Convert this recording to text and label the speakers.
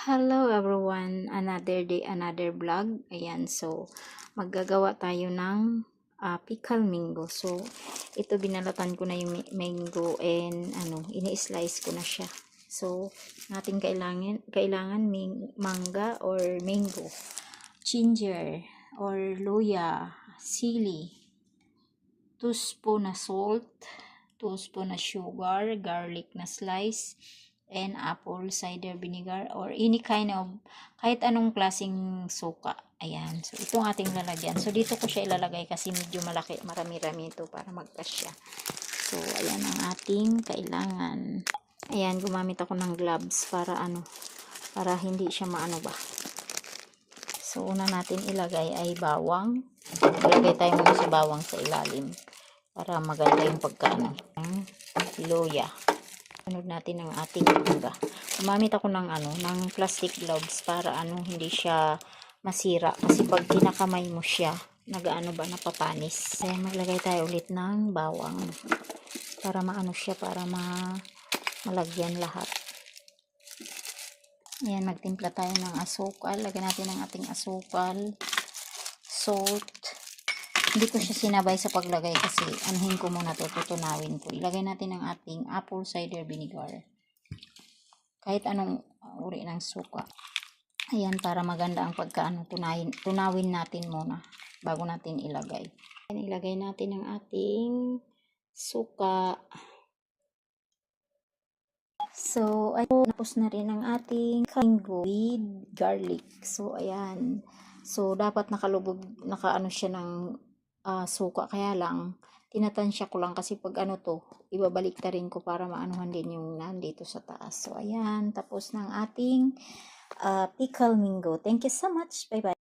Speaker 1: Hello everyone, another day, another vlog. Ayan, so maggagawa tayo ng pickle mango. So ito binalatan ko na yung mango and ini-slice ko na siya. So natin kailangan mangga or mango, ginger or luya, sili, 2 spoon na salt, 2 spoon na sugar, garlic na slice, and apple cider vinegar or any kind of kahit anong klaseng suka. Ayan. So, itong ating lalagyan. So, dito ko siya ilalagay kasi medyo malaki. Marami-rami ito para magkasya. So, ayan ang ating kailangan. Ayan, gumamit ako ng gloves para para hindi siya maano ba. So, una natin ilagay ay bawang. Ilagay tayo muna sa bawang sa ilalim para maganda yung pagkaano. Luya. Sunod natin ang ating mangga. Gumamit ako ng ng plastic gloves para hindi siya masira kasi pag kinakamay mo siya, napapanis. Kaya maglagay tayo ulit ng bawang para maano siya, para malagyan lahat. Ayan, magtimpla tayo ng asukal. Lagyan natin ang ating asukal, salt. Hindi ko siya sinabay sa paglagay kasi anuhin ko muna to, tutunawin ko. Ilagay natin ang ating apple cider vinegar. Kahit anong uri ng suka. Ayan, para maganda ang pagkaano, tunawin natin muna bago natin ilagay. Ayan, ilagay natin ang ating suka. So, ayun, tapos na rin ang ating mango with garlic. So, ayan. So, dapat nakaano siya ng suka, kaya lang tinatansya ko lang kasi pag ibabalik ta rin ko para maanuhan din yung nandito sa taas. So ayan, tapos ng ating pickle mango. Thank you so much. Bye bye.